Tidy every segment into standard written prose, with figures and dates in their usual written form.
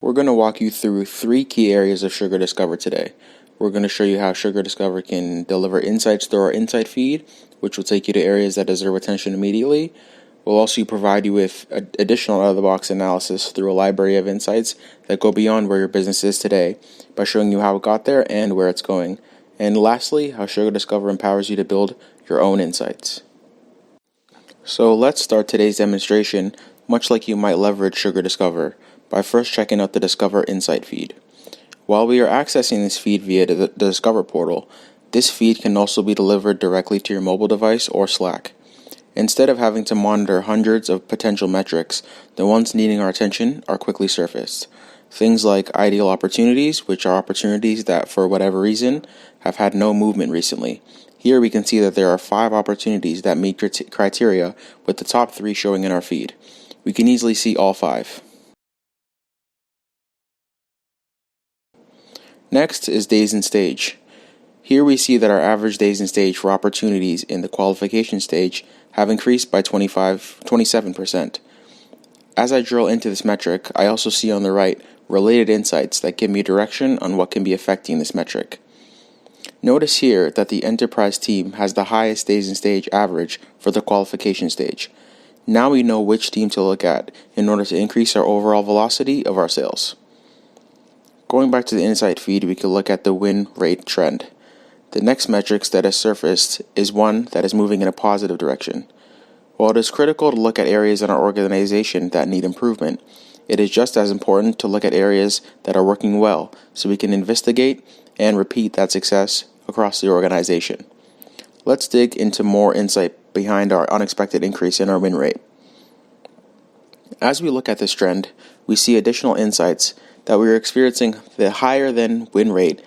We're going to walk you through 3 key areas of Sugar Discover today. We're going to show you how Sugar Discover can deliver insights through our insight feed, which will take you to areas that deserve attention immediately. We'll also provide you with additional out-of-the-box analysis through a library of insights that go beyond where your business is today by showing you how it got there and where it's going. And lastly, how Sugar Discover empowers you to build your own insights. So let's start today's demonstration, much like you might leverage Sugar Discover, by first checking out the Discover Insight feed. While we are accessing this feed via the Discover portal, this feed can also be delivered directly to your mobile device or Slack. Instead of having to monitor hundreds of potential metrics, the ones needing our attention are quickly surfaced. Things like ideal opportunities, which are opportunities that, for whatever reason, have had no movement recently. Here we can see that there are 5 opportunities that meet criteria, with the top 3 showing in our feed. We can easily see all 5. Next is days in stage. Here we see that our average days in stage for opportunities in the qualification stage have increased by 27%. As I drill into this metric, I also see on the right related insights that give me direction on what can be affecting this metric. Notice here that the enterprise team has the highest days in stage average for the qualification stage. Now we know which team to look at in order to increase our overall velocity of our sales. Going back to the insight feed, we can look at the win rate trend. The next metrics that has surfaced is one that is moving in a positive direction. While it is critical to look at areas in our organization that need improvement, it is just as important to look at areas that are working well so we can investigate and repeat that success across the organization. Let's dig into more insight behind our unexpected increase in our win rate. As we look at this trend, we see additional insights that we are experiencing the higher than win rate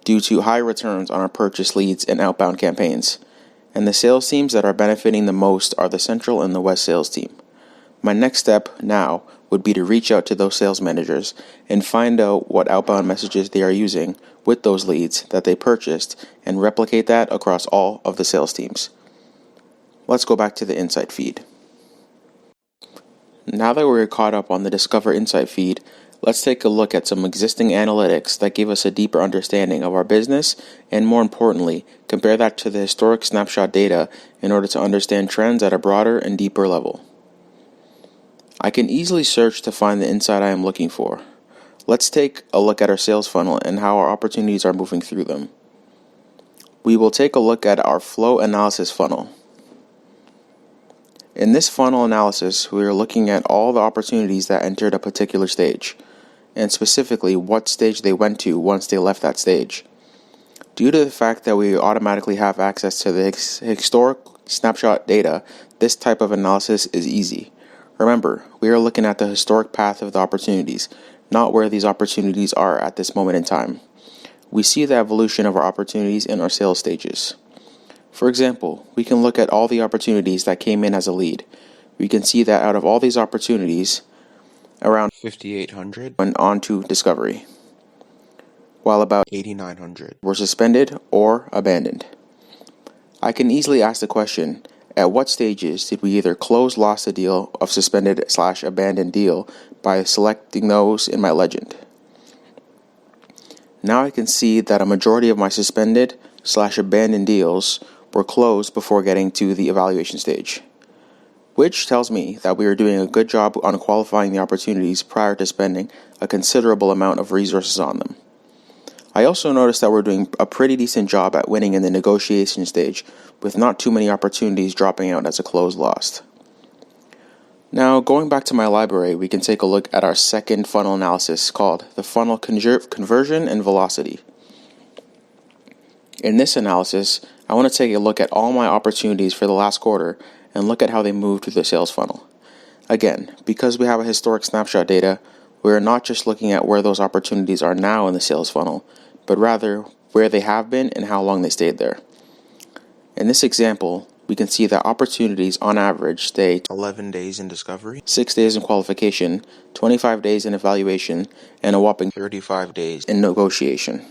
due to high returns on our purchase leads and outbound campaigns. And the sales teams that are benefiting the most are the Central and the West sales team. My next step now would be to reach out to those sales managers and find out what outbound messages they are using with those leads that they purchased and replicate that across all of the sales teams. Let's go back to the Insight feed. Now that we're caught up on the Discover Insight feed, let's take a look at some existing analytics that give us a deeper understanding of our business and, more importantly, compare that to the historic snapshot data in order to understand trends at a broader and deeper level. I can easily search to find the insight I am looking for. Let's take a look at our sales funnel and how our opportunities are moving through them. We will take a look at our flow analysis funnel. In this funnel analysis, we are looking at all the opportunities that entered a particular stage, and specifically what stage they went to once they left that stage. Due to the fact that we automatically have access to the historic snapshot data, this type of analysis is easy. Remember, we are looking at the historic path of the opportunities, not where these opportunities are at this moment in time. We see the evolution of our opportunities in our sales stages. For example, we can look at all the opportunities that came in as a lead. We can see that out of all these opportunities, around 5,800 went on to discovery, while about 8,900 were suspended or abandoned. I can easily ask the question, at what stages did we either lost a deal of suspended/abandoned deal by selecting those in my legend? Now I can see that a majority of my suspended/abandoned deals were closed before getting to the evaluation stage, which tells me that we are doing a good job on qualifying the opportunities prior to spending a considerable amount of resources on them. I also noticed that we're doing a pretty decent job at winning in the negotiation stage, with not too many opportunities dropping out as a close lost. Now, going back to my library, we can take a look at our second funnel analysis called the funnel conversion and velocity. In this analysis, I want to take a look at all my opportunities for the last quarter and look at how they moved through the sales funnel. Again, because we have a historic snapshot data, we are not just looking at where those opportunities are now in the sales funnel, but rather where they have been and how long they stayed there. In this example, we can see that opportunities on average stay 11 days in discovery, 6 days in qualification, 25 days in evaluation, and a whopping 35 days in negotiation.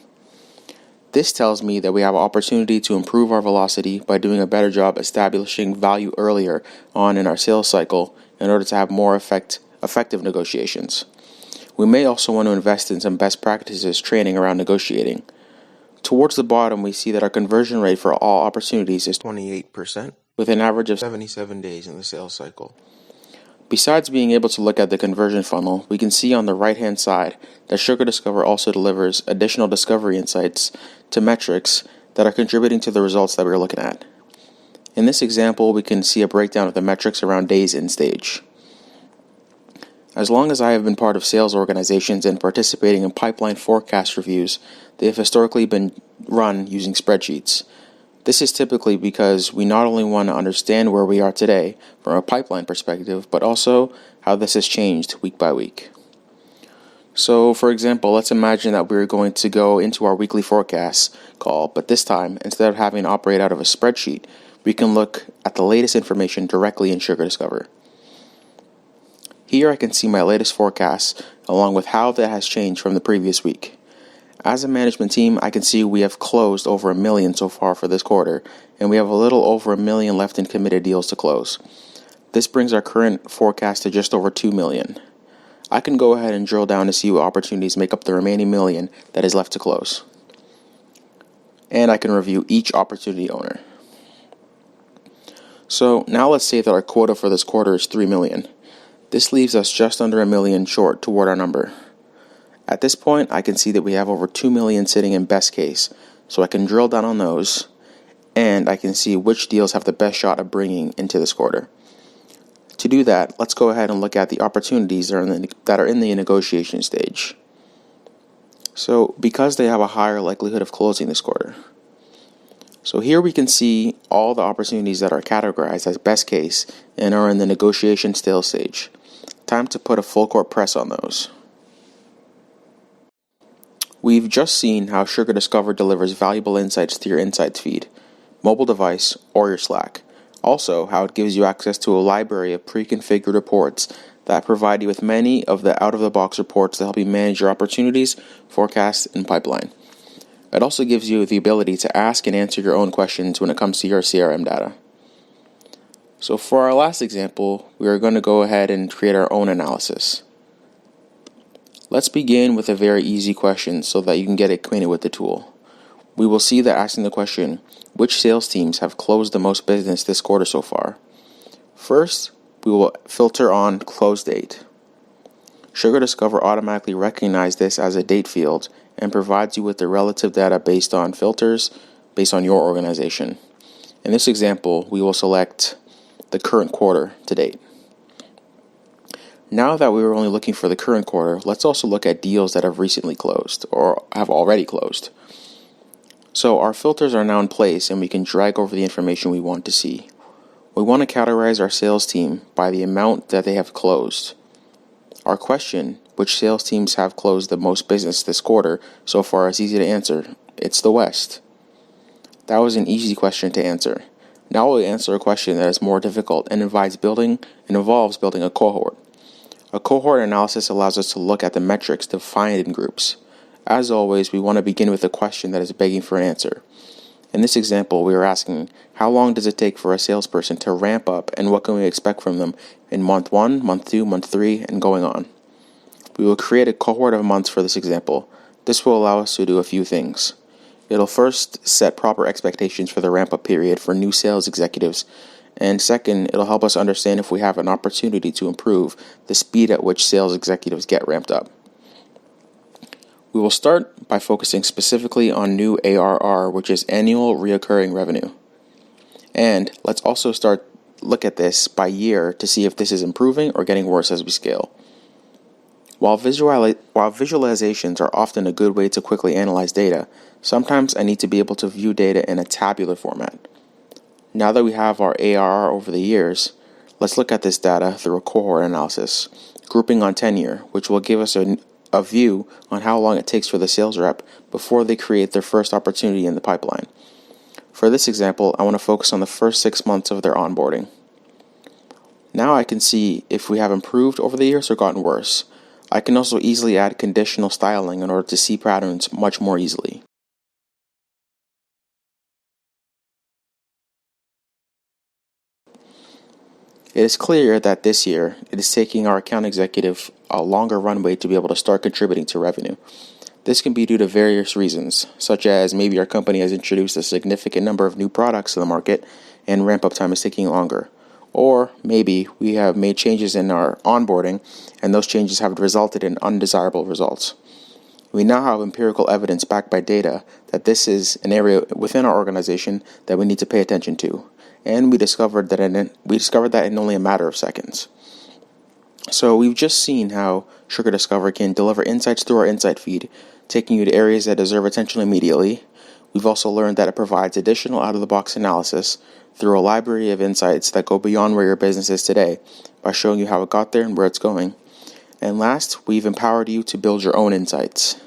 This tells me that we have an opportunity to improve our velocity by doing a better job establishing value earlier on in our sales cycle in order to have more effective negotiations. We may also want to invest in some best practices training around negotiating. Towards the bottom, we see that our conversion rate for all opportunities is 28%, with an average of 77 days in the sales cycle. Besides being able to look at the conversion funnel, we can see on the right-hand side that SugarDiscover also delivers additional discovery insights to metrics that are contributing to the results that we're looking at. In this example, we can see a breakdown of the metrics around days in stage. As long as I have been part of sales organizations and participating in pipeline forecast reviews, they have historically been run using spreadsheets. This is typically because we not only want to understand where we are today from a pipeline perspective, but also how this has changed week by week. So, for example, let's imagine that we're going to go into our weekly forecast call, but this time, instead of having to operate out of a spreadsheet, we can look at the latest information directly in SugarDiscover. Here I can see my latest forecast, along with how that has changed from the previous week. As a management team, I can see we have closed over 1 million so far for this quarter, and we have a little over 1 million left in committed deals to close. This brings our current forecast to just over 2 million. I can go ahead and drill down to see what opportunities make up the remaining million that is left to close. And I can review each opportunity owner. So now let's say that our quota for this quarter is 3 million. This leaves us just under 1 million short toward our number. At this point, I can see that we have over 2 million sitting in best case, so I can drill down on those, and I can see which deals have the best shot of bringing into this quarter. To do that, let's go ahead and look at the opportunities that are in the negotiation stage. So, because they have a higher likelihood of closing this quarter. So here we can see all the opportunities that are categorized as best case and are in the negotiation sales stage. Time to put a full court press on those. We've just seen how SugarDiscover delivers valuable insights to your insights feed, mobile device, or your Slack. Also, how it gives you access to a library of pre-configured reports that provide you with many of the out-of-the-box reports to help you manage your opportunities, forecasts, and pipeline. It also gives you the ability to ask and answer your own questions when it comes to your CRM data. So for our last example, we are going to go ahead and create our own analysis. Let's begin with a very easy question so that you can get acquainted with the tool. We will see that asking the question, which sales teams have closed the most business this quarter so far? First, we will filter on close date. SugarDiscover automatically recognizes this as a date field and provides you with the relative data based on filters based on your organization. In this example, we will select the current quarter to date. Now that we were only looking for the current quarter, let's also look at deals that have recently closed or have already closed. So our filters are now in place and we can drag over the information we want to see. We want to categorize our sales team by the amount that they have closed. Our question, which sales teams have closed the most business this quarter, so far is easy to answer. It's the West. That was an easy question to answer. Now we'll answer a question that is more difficult and involves building a cohort. A cohort analysis allows us to look at the metrics defined in groups. As always, we want to begin with a question that is begging for an answer. In this example, we are asking, how long does it take for a salesperson to ramp up and what can we expect from them in month 1, month 2, month 3, and going on? We will create a cohort of months for this example. This will allow us to do a few things. It'll first set proper expectations for the ramp-up period for new sales executives, and second, it'll help us understand if we have an opportunity to improve the speed at which sales executives get ramped up. We will start by focusing specifically on new ARR, which is annual recurring revenue. And let's also look at this by year to see if this is improving or getting worse as we scale. While visualizations are often a good way to quickly analyze data, sometimes I need to be able to view data in a tabular format. Now that we have our ARR over the years, let's look at this data through a cohort analysis, grouping on tenure, which will give us a view on how long it takes for the sales rep before they create their first opportunity in the pipeline. For this example, I want to focus on the first 6 months of their onboarding. Now I can see if we have improved over the years or gotten worse. I can also easily add conditional styling in order to see patterns much more easily. It is clear that this year, it is taking our account executive a longer runway to be able to start contributing to revenue. This can be due to various reasons, such as maybe our company has introduced a significant number of new products to the market and ramp-up time is taking longer. Or maybe we have made changes in our onboarding and those changes have resulted in undesirable results. We now have empirical evidence backed by data that this is an area within our organization that we need to pay attention to. And we discovered that in only a matter of seconds. So we've just seen how Sugar Discover can deliver insights through our insight feed, taking you to areas that deserve attention immediately. We've also learned that it provides additional out-of-the-box analysis through a library of insights that go beyond where your business is today by showing you how it got there and where it's going. And last, we've empowered you to build your own insights.